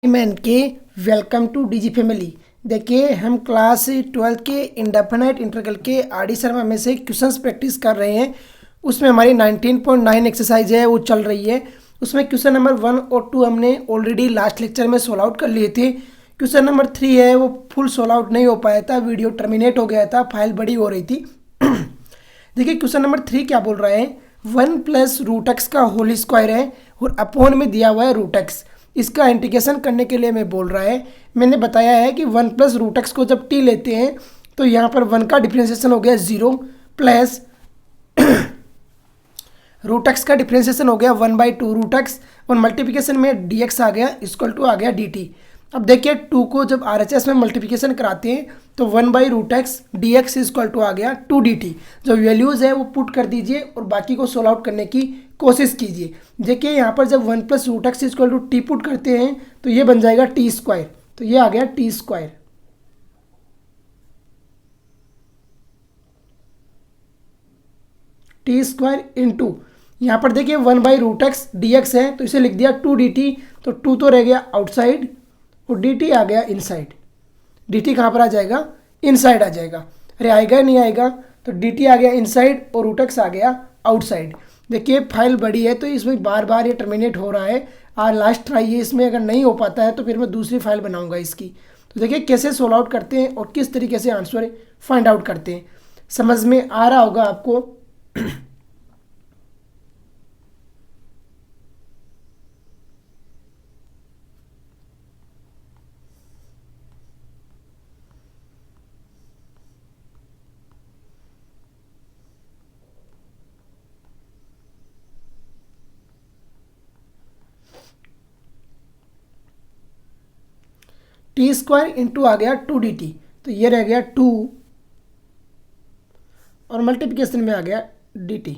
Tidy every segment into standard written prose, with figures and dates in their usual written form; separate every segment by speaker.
Speaker 1: Man के welcome two DG family. देखिए हम क्लास 12 के इंडेफिनाइट इंटीग्रल के आरडी शर्मा में से क्वेश्चंस प्रैक्टिस कर रहे हैं। उसमें हमारी 19.9 एक्सरसाइज है वो चल रही है। उसमें क्वेश्चन नंबर 1 और 2 हमने ऑलरेडी लास्ट लेक्चर में सोल्व आउट कर लिए थे। क्वेश्चन नंबर 3 है वो फुल सोल्व आउट नहीं हो पाया था, वीडियो टर्मिनेट हो गया था, फाइल बड़ी हो रही थी। देखिए क्वेश्चन नंबर 3 क्या बोल रहा है, 1 + √x का होल स्क्वायर है और अपोन में दिया हुआ है √x। इसका इंटीग्रेशन करने के लिए मैं बोल रहा है, मैंने बताया है कि 1 + √x को जब t लेते हैं तो यहाँ पर 1 का डिफ्रेंशिएशन हो गया 0 प्लस √x का डिफ्रेंशिएशन हो गया 1/2 √x और मल्टीप्लिकेशन में dx आ गया इक्वल टू आ गया dt। अब देखिए 2 को जब RHS में मल्टीप्लिकेशन कराते हैं तो 1/√x dx इक्वल टू आ गया 2 dt। जो वैल्यूज़ है वो पुट कर दीजिए और बाकी को सोल्व आउट करने की कोशिश कीजिए। देखिए यहाँ पर जब 1 + √x equal to T put करते हैं तो ये बन जाएगा t²। तो ये आ गया t²। t² इंटू यहाँ पर देखिए 1/√x dx है तो इसे लिख दिया 2 dt। तो 2 तो रह गया आउटसाइड और dt आ गया इनसाइड। dt कहाँ पर आ जाएगा, इनसाइड आ जाएगा। अरे आएगा नहीं आएगा, तो dt आ गया इनसाइड और √x आ गया आउटसाइड। देखिए फाइल बड़ी है तो इसमें बार बार ये टर्मिनेट हो रहा है। आज लास्ट ट्राई है, इसमें अगर नहीं हो पाता है तो फिर मैं दूसरी फाइल बनाऊंगा इसकी। तो देखिए कैसे सोल्व आउट करते हैं और किस तरीके से आंसर फाइंड आउट करते हैं, समझ में आ रहा होगा आपको। t² इंटू आ गया 2 dt। तो ये रह गया 2 और मल्टीप्लिकेशन में आ गया dt।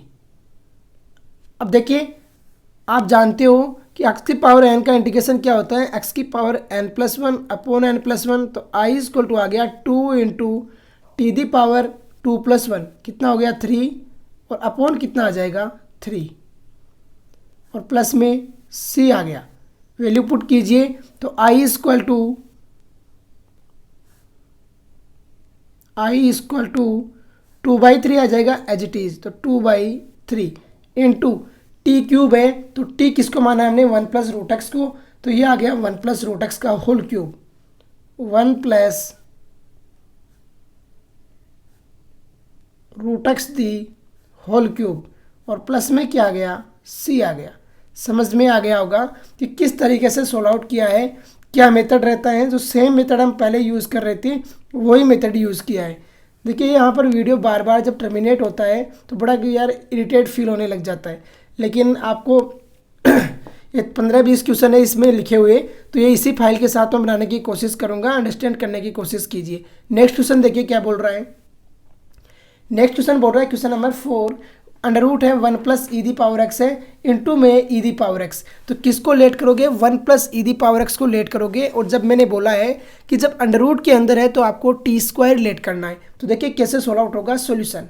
Speaker 1: अब देखिए आप जानते हो कि x की पावर n का इंटीग्रेशन क्या होता है, x की पावर n+1 अपॉन n+1। तो i इक्वल टू आ गया 2 इंटू t⁻2+1 कितना हो गया 3 और अपॉन कितना आ जाएगा 3 और प्लस में c आ गया। वैल्यू पुट कीजिए तो i इक्वल टू 2/3 आ जाएगा एज इट इज़। तो 2/3 इंटू t³ है तो t किसको माना है हमने 1 + √x को। तो ये आ गया 1 + √x का whole cube, 1 + √x the whole cube और प्लस में क्या आ गया c आ गया। समझ में आ गया होगा कि किस तरीके से सोल्व आउट किया है, क्या मेथड रहता है। जो सेम मेथड हम पहले यूज़ कर रहे थे वही मेथड यूज़ किया है। देखिए यहाँ पर वीडियो बार बार जब टर्मिनेट होता है तो बड़ा यार इरिटेट फील होने लग जाता है, लेकिन आपको ये 15-20 क्वेश्चन है इसमें लिखे हुए, तो ये इसी फाइल के साथ मैं बनाने की कोशिश करूँगा। अंडरस्टैंड करने की कोशिश कीजिए। नेक्स्ट क्वेश्चन देखिए क्या बोल रहा है। नेक्स्ट क्वेश्चन बोल रहा है क्वेश्चन नंबर 4, अंडर रूट है 1 + e⁻x है इंटू में e⁻x। तो किसको लेट करोगे, 1 + e⁻x को लेट करोगे। और जब मैंने बोला है कि जब अंडर रूट के अंदर है तो आपको t² लेट करना है। तो देखिए कैसे सोल्व आउट होगा। सॉल्यूशन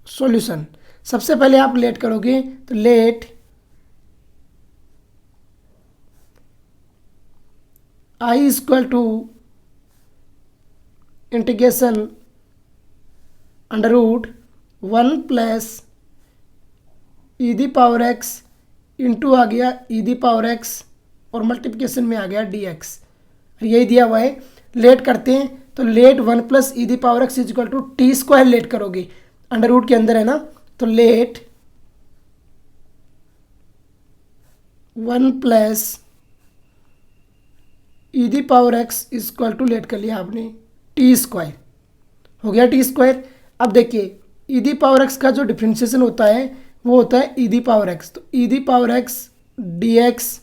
Speaker 1: सॉल्यूशन सबसे पहले आप लेट करोगे तो let i equal to integration √1 + e⁻x into आ गया e⁻x और मल्टीप्लिकेशन में आ गया dx। यही दिया हुआ है। लेट करते हैं तो let 1 + e⁻x equal to t² let करोगे, अंडर रूट के अंदर है ना। तो let 1 + e⁻x equal to late कर लिया आपने t², हो गया t²। अब देखिए e⁻x का जो डिफ्रेंशिएशन होता है वो होता है e⁻x। तो e⁻x dx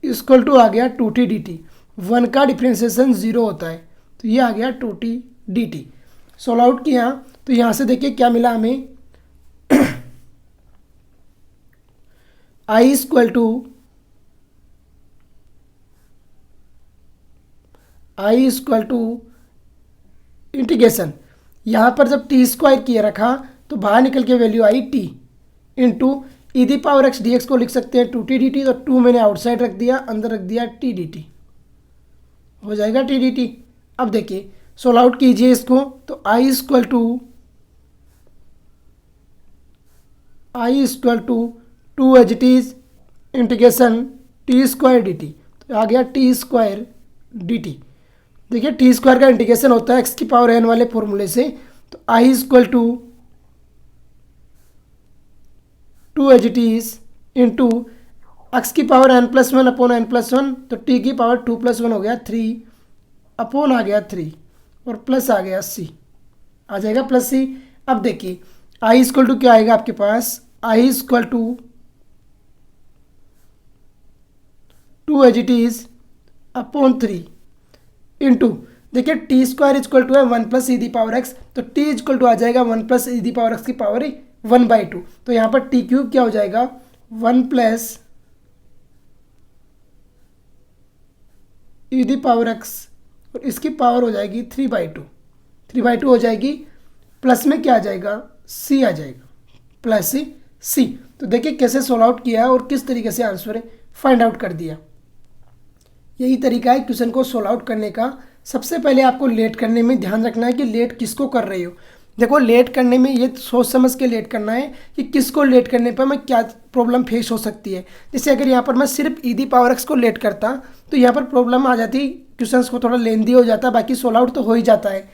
Speaker 1: इक्वल टू आ गया 2t dt। 1 का डिफ्रेंशिएशन 0 होता है तो ये आ गया 2t dt। सोल्व आउट किया तो यहाँ से देखिए क्या मिला हमें, i इक्वल टू इंटीग्रेशन यहाँ पर जब t² किए रखा तो बाहर निकल के value I T into E the power X D X को लिख सकते हैं 2t dt, तो 2 मैंने आउटसाइड रख दिया, अंदर रख दिया t dt, हो जाएगा t dt। अब देखिए सोल्व आउट कीजिए इसको, तो i equal to 2 as it is integration T square D T, तो आ गया टी स्क्वायर डी टी। देखिए टी स्क्वायर का इंटीग्रेशन होता है एक्स की पावर एन वाले फॉर्मूले से, तो I equal to 2 as it is into X की power N plus one upon N plus one, तो टी की पावर 2 + 1 हो गया 3 अपॉन आ गया 3 और प्लस आ गया सी, आ जाएगा प्लस सी। अब देखिए आई इक्वल टू क्या आएगा आपके पास, I equal to 2 as it is upon 3 into, देखिए टी स्क्वायर इक्वल टू है 1 + ई दी पावर एक्स, तो टी इक्वल टू आ जाएगा 1 + ई दी पावर एक्स की पावर 1/2, तो यहाँ पर टी क्यूब क्या हो जाएगा 1 + ई दी पावर एक्स और इसकी पावर हो जाएगी 3/2 हो जाएगी, प्लस में क्या आ जाएगा सी आ जाएगा, प्लस सी। तो देखिए कैसे सोल्व आउट किया और किस तरीके से आंसर फाइंड आउट कर दिया। यही तरीका है क्वेश्चन को सोल्व आउट करने का। सबसे पहले आपको लेट करने में ध्यान रखना है कि लेट किसको कर रही हो। देखो लेट करने में ये सोच समझ के लेट करना है कि किसको लेट करने पर मैं क्या प्रॉब्लम फेस हो सकती है। जैसे अगर यहाँ पर मैं सिर्फ ई दी पावर एक्स को लेट करता तो यहाँ पर प्रॉब्लम आ जाती, क्वेश्चंस को थोड़ा लेंदी हो जाता, बाकी सोल्व आउट तो हो ही जाता है।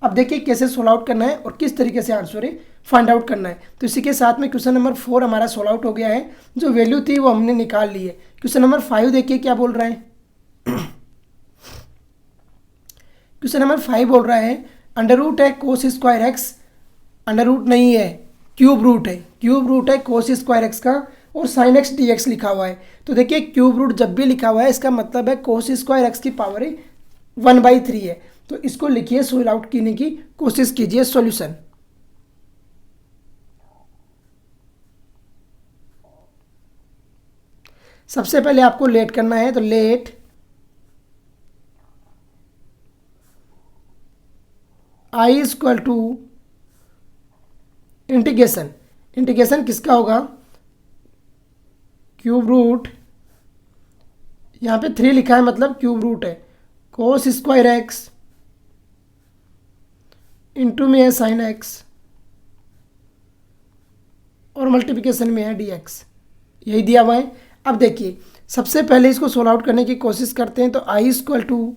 Speaker 1: अब देखिए कैसे सोल्व आउट करना है और किस तरीके से आंसर फाइंड आउट करना है। तो इसी के साथ में क्वेश्चन नंबर 4 हमारा सोल्व आउट हो गया है, जो वैल्यू थी वो हमने निकाल ली है। क्वेश्चन नंबर 5 देखिए क्या बोल रहा है। क्वेश्चन नंबर 5 बोल रहा है अंडर रूट है cos square X, under root नहीं है क्यूब रूट है, क्यूब रूट है कोस स्क्वायर एक्स का और साइन एक्स डी एक्स लिखा हुआ है। तो देखिए क्यूब रूट जब भी लिखा हुआ है इसका मतलब है कोस स्क्वायर एक्स की पावर 1/3 है। तो इसको लिखिए, सोल्व आउट करने की कोशिश कीजिए। सॉल्यूशन, सबसे पहले आपको लेट करना है, तो let I equal to integration, integration किसका होगा क्यूब रूट, यहाँ पे 3 लिखा है मतलब क्यूब रूट है कोस स्क्वायर एक्स इंटू में है साइन एक्स और मल्टीप्लिकेशन में है डी एक्स, यही दिया हुआ है। अब देखिए सबसे पहले इसको सोल्व आउट करने की कोशिश करते हैं, तो आई इक्वल टू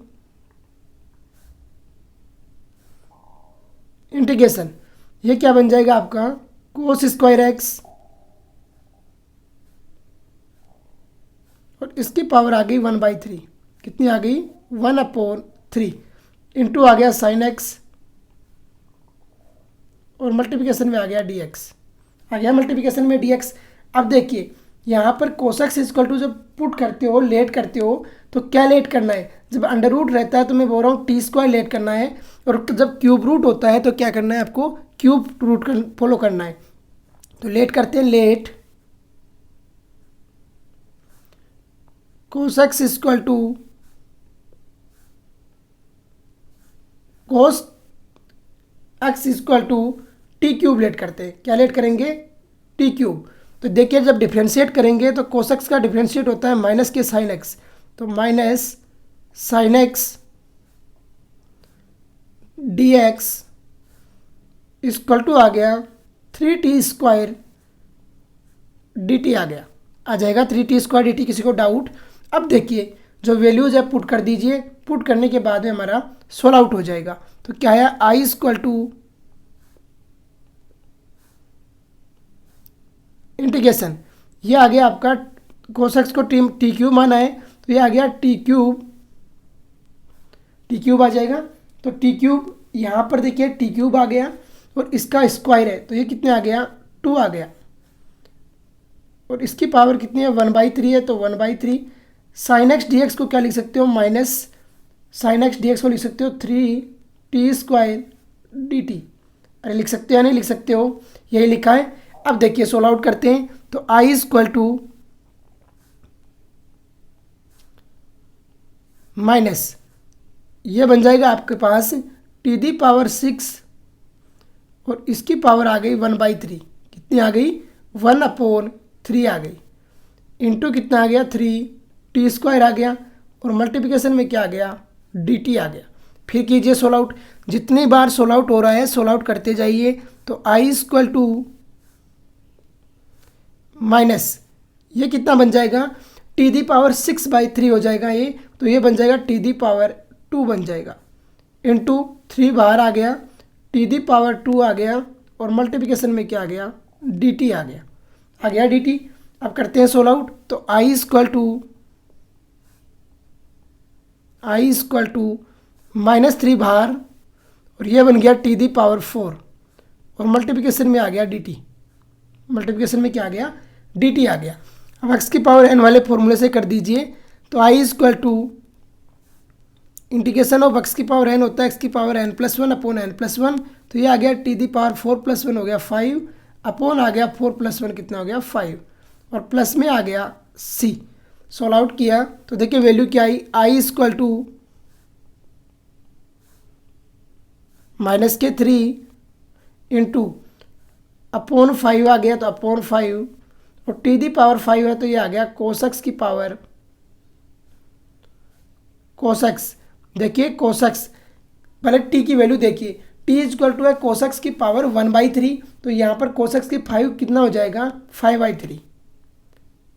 Speaker 1: इंटीग्रेशन, ये क्या बन जाएगा आपका कोस स्क्वायर एक्स और इसकी पावर आ गई 1/3, कितनी आ गई 1/3 इंटू आ गया साइन एक्स और मल्टीप्लिकेशन में आ गया डी एक्स, आ गया मल्टीप्लिकेशन में डी एक्स। अब देखिए यहाँ पर कोसेक्स इक्वल टू जब पुट करते हो, लेट करते हो, तो क्या लेट करना है, जब अंडर रूट रहता है तो मैं बोल रहा हूँ टी स्क्वायर लेट करना है, और जब क्यूब रूट होता है तो क्या करना है आपको क्यूब रूट फॉलो करना है। तो लेट करते हैं, let cos X equal to cos X equal to T cube let करते हैं, क्या लेट करेंगे टी क्यूब। तो देखिए जब डिफ्रेंशिएट करेंगे तो कोसेक्स का डिफ्रेंशिएट होता है माइनस के साइन एक्स, तो minus sine X D X equal to आ गया 3t स्क्वायर डी टी आ गया, आ जाएगा 3t स्क्वायर डी टी। किसी को डाउट? अब देखिए जो वैल्यूज है पुट कर दीजिए, पुट करने के बाद में हमारा सोल्व आउट हो जाएगा। तो क्या है आई इक्वल टू इंटीग्रेशन, ये आ गया आपका कोसेक्स को टी क्यूब माना है तो ये आ गया टी क्यूब आ जाएगा। तो टी क्यूब यहाँ पर देखिए टी क्यूब आ गया और इसका स्क्वायर है तो ये कितने आ गया 2 आ गया, और इसकी पावर कितनी है 1/3 है, तो 1/3 साइन एक्स डी एक्स को क्या लिख सकते हो minus sine X D X को लिख सकते हो 3t स्क्वायर डी टी। अरे लिख सकते हो या नहीं लिख सकते हो, यही लिखा है। अब देखिए सोल्व आउट करते हैं, तो आई इक्वल टू माइनस ये बन जाएगा आपके पास टी दी पावर 6 और इसकी पावर आ गई 1/3। कितनी आ गई? 1/3 आ गई। इंटू कितना आ गया? 3 टी स्क्वायर आ गया, और मल्टीप्लिकेशन में क्या आ गया? डी टी आ गया। फिर कीजिए सोल आउट। जितनी बार सोल आउट हो रहा है सोल आउट करते जाइए। तो आई इक्वल टू माइनस, ये कितना बन जाएगा? टी दी पावर 6/3 हो जाएगा ये, तो ये बन जाएगा टी दी पावर 2 बन जाएगा। इंटू 3 बाहर आ गया, टी दी पावर 2 आ गया, और मल्टीप्लिकेशन में क्या आ गया? डी टी आ गया। आ गया डी टी। अब करते हैं सोल आउट। तो आई इक्वल टू -3 बाहर, और ये बन गया टी दी पावर 4, और मल्टीप्लिकेशन में आ गया डी टी। मल्टीप्लिकेशन में क्या आ गया? डी टी आ गया। अब एक्स की पावर एन वाले फॉर्मूले से कर दीजिए। तो I equal to integration of X की पावर एन होता है एक्स की पावर n+1 अपॉन n+1। तो ये आ गया टी दी पावर 4+1 हो गया 5, अपॉन आ गया 4+1 कितना हो गया? 5, और प्लस में आ गया c। सोल्व आउट किया तो देखिए वैल्यू क्या आई? आई इक्वल टू -3 इंटू अपॉन 5 आ गया, तो अपॉन 5, और टी दी पावर 5 है तो ये आ गया कोसेक्स की पावर कोसेक्स। देखिए कोसेक्स, पहले टी की वैल्यू देखिए, टी इक्वल टू है कोसेक्स की पावर 1/3, तो यहाँ पर कोसेक्स की 5 कितना हो जाएगा? 5/3।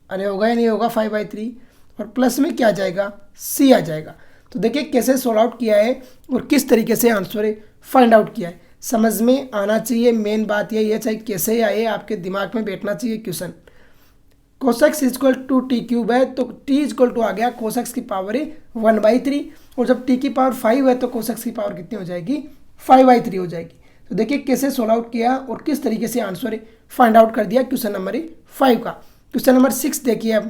Speaker 1: अरे होगा या नहीं होगा? 5/3, और प्लस में क्या आ जाएगा? सी आ जाएगा। तो देखिए कैसे सोल्व आउट किया है और किस तरीके से आंसर फाइंड आउट किया है, समझ में आना चाहिए। मेन बात यही है, चाहे कैसे आए आपके दिमाग में बैठना चाहिए question. Cos X equal to T cube है, तो टी इक्वल टू आ गया कोसेक्स की पावर 1/3, और जब टी की पावर 5 है तो कोसेक्स की पावर कितनी हो जाएगी? 5/3 हो जाएगी। तो देखिए कैसे सोल्व आउट किया और किस तरीके से आंसर फाइंड आउट कर दिया क्वेश्चन नंबर 5 का। क्वेश्चन नंबर 6 देखिए। अब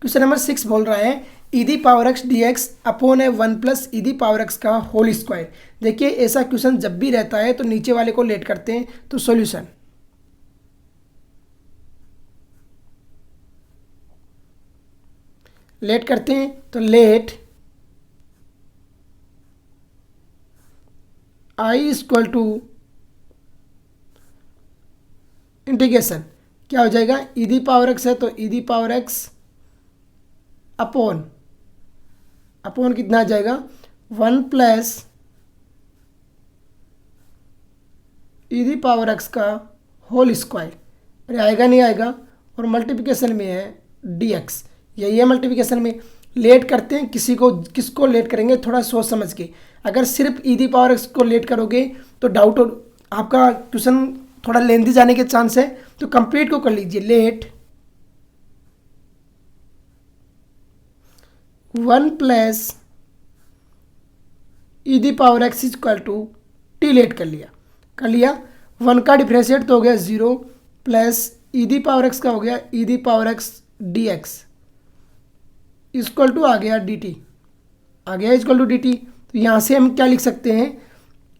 Speaker 1: क्वेश्चन नंबर 6 बोल रहा है E the power X D X upon है 1 plus E the power X का होल स्क्वायर। देखिए ऐसा क्वेश्चन जब भी रहता है तो नीचे वाले को लेट करते हैं। तो सॉल्यूशन लेट करते हैं, तो let I equal to integration क्या हो जाएगा? ई दी पावर एक्स है तो E the power X upon कितना आ जाएगा? 1 plus E the power X का होल स्क्वायर। अरे आएगा नहीं आएगा, और मल्टीप्लिकेशन में है डी एक्स। यही है मल्टीप्लिकेशन में। लेट करते हैं, किसको लेट करेंगे थोड़ा सोच समझ के। अगर सिर्फ ई दी पावर एक्स को लेट करोगे तो डाउट आपका क्वेश्चन थोड़ा लेंदी जाने के चांस है। तो कंप्लीट को कर लीजिए। Let 1 plus E the power X equal to T let कर लिया 1 का डिफ्रेंशिएट तो हो गया 0 plus E the power X का हो गया E the power X D X equal to आ गया डी टी, आ गया इक्वल टू डी टी। तो यहाँ से हम क्या लिख सकते हैं?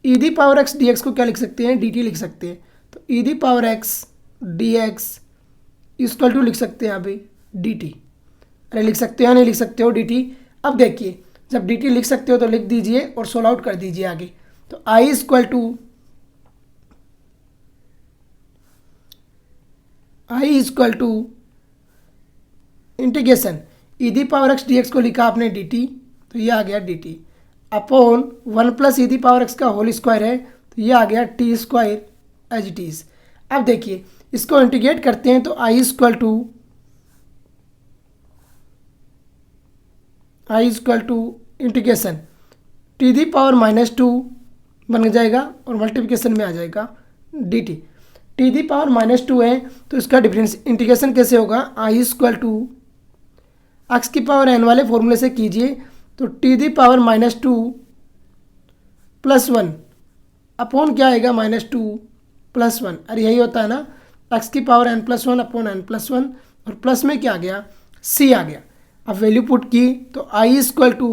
Speaker 1: E the power X D X को क्या लिख सकते हैं? डी टी लिख सकते हैं। तो E the power X D X equal to लिख सकते हैं यहाँ पे डी टी। अरे लिख सकते हो या नहीं लिख सकते हो डी टी? अब देखिए जब डी टी लिख सकते हो तो लिख दीजिए और सोल्व आउट कर दीजिए आगे। तो I equal to integration E the power X D X को लिखा आपने डी टी, तो ये आ गया D T upon 1 plus E the power X का होल स्क्वायर है, तो ये आ गया T square as it is. अब देखिए इसको इंटीग्रेट करते हैं, तो I equal to integration T the power -2 बन जाएगा, और मल्टीप्लिकेशन में आ जाएगा D T. T the power -2 है तो इसका डिफरेंस इंटीग्रेशन कैसे होगा? आई इक्वल टू एक्स की पावर एन वाले फॉर्मूले से कीजिए। तो T the power -2 plus 1 upon क्या आएगा? -2 प्लस 1। अरे यही होता है ना, एक्स की पावर n+1 अपॉन n+1, और प्लस में क्या आ गया? सी आ गया। अब वैल्यू पुट की तो आई इक्वल टू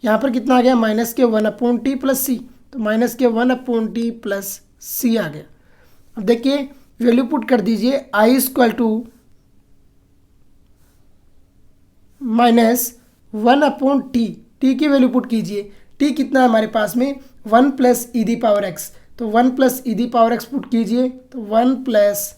Speaker 1: यहाँ पर कितना आ गया? -1/t प्लस सी, तो -1/t प्लस सी आ गया। अब देखिए वैल्यू पुट कर दीजिए। आई इक्वल टू -1/t, टी की वैल्यू पुट कीजिए। टी कितना है हमारे पास में 1 plus E the power x, तो 1 plus E the power x put कीजिए, तो 1 plus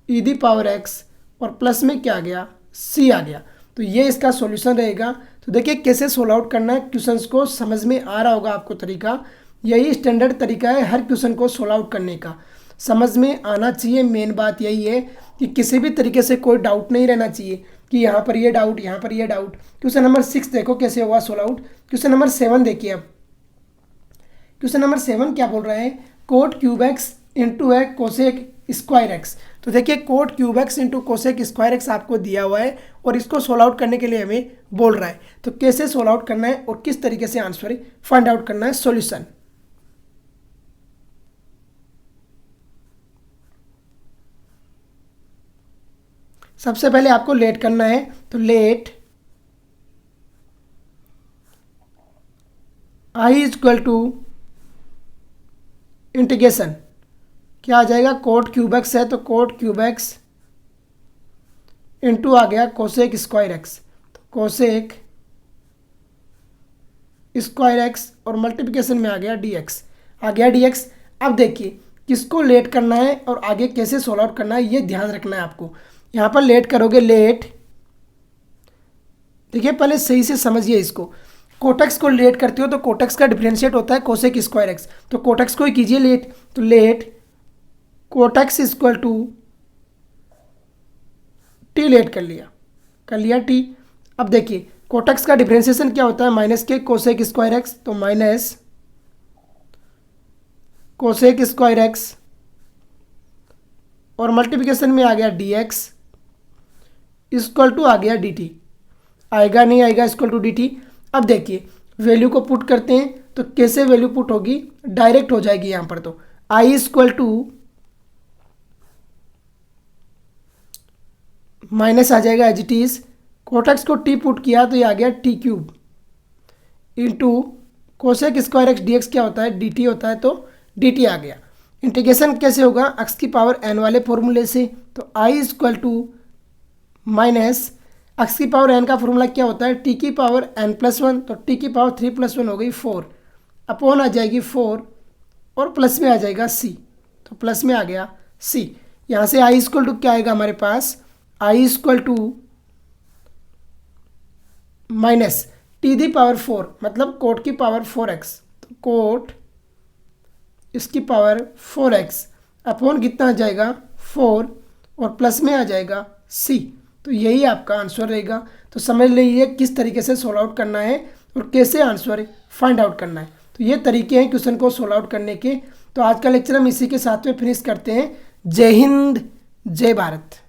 Speaker 1: E the power x और प्लस में क्या आ गया सी आ गया। तो ये इसका सॉल्यूशन रहेगा। तो देखिए कैसे सोल्व आउट करना है, क्वेश्चंस को समझ में आ रहा होगा आपको तरीका। यही स्टैंडर्ड तरीका है हर क्वेश्चन को सोल्व आउट करने का, समझ में आना चाहिए। मेन बात यही है कि किसी भी तरीके से कोई डाउट नहीं रहना चाहिए कि यहाँ पर ये डाउट, यहाँ पर ये डाउट। क्वेश्चन नंबर 6 देखो कैसे हुआ सोल्व आउट। क्वेश्चन नंबर 7 देखिए। अब क्वेश्चन नंबर 7 क्या बोल रहा है, कोट क्यूब एक्स इंटू है कोसेक स्क्वायर एक्स। तो देखिए cot cube X into cosec square X आपको दिया हुआ है और इसको सोल्व आउट करने के लिए हमें बोल रहा है। तो कैसे सोल्व आउट करना है और किस तरीके से आंसर फाइंड आउट करना है सॉल्यूशन। सबसे पहले आपको लेट करना है, तो let I is equal to integration क्या आ जाएगा, कोट क्यूब एक्स है तो कोट क्यूब एक्स इंटू आ गया कोसेक स्क्वायर एक्स, तो कोसेक स्क्वायर एक्स और मल्टीप्लिकेशन में आ गया डी एक्स, आ गया डी एक्स। अब देखिए किसको लेट करना है और आगे कैसे सोल्व आउट करना है ये ध्यान रखना है आपको। यहाँ पर लेट करोगे, लेट देखिए पहले सही से समझिए इसको। कोटेक्स को लेट करते हो तो कोटेक्स का डिफरेंशिएट होता है कोसेक स्क्वायर एक्स, तो कोटेक्स को ही कीजिए लेट, तो let cot x equal to T let कर लिया टी। अब देखिए कोटेक्स का डिफरेंशिएशन क्या होता है, माइनस के कोसेक स्क्वायर एक्स, तो माइनस कोसेक स्क्वायर एक्स और मल्टीप्लिकेशन में आ गया डी एक्स इक्वल टू आ गया डी टी, आएगा नहीं आएगा इक्वल टू डी टी। अब देखिए वैल्यू को पुट करते हैं, तो कैसे वैल्यू पुट होगी, डायरेक्ट हो जाएगी यहाँ पर। तो आई इक्वल टू माइनस आ जाएगा एज इट इज, कोटेक्स को टी पुट किया तो ये आ गया T cube into cosec square x D x क्या होता है डी टी होता है, तो डी टी आ गया। इंटीग्रेशन कैसे होगा, एक्स की पावर एन वाले फॉर्मूले से, तो I equal to minus x की पावर एन का फॉर्मूला क्या होता है टी की पावर एन प्लस 1, तो टी की पावर 3 + 1 हो गई 4, अपॉन आ जाएगी 4 और प्लस में आ जाएगा सी, तो प्लस में आ गया सी। यहाँ से आई इक्वल टू क्या आएगा हमारे पास, I equal to minus T the power 4 मतलब कोट की पावर 4x, तो कोट इसकी पावर 4x अपॉन कितना आ जाएगा 4 और प्लस में आ जाएगा c। तो यही आपका आंसर रहेगा। तो समझ लीजिए किस तरीके से सोल्व आउट करना है और कैसे आंसर फाइंड आउट करना है। तो ये तरीके हैं क्वेश्चन को सोल्व आउट करने के। तो आज का लेक्चर हम इसी के साथ में फिनिश करते हैं। जय हिंद, जय भारत।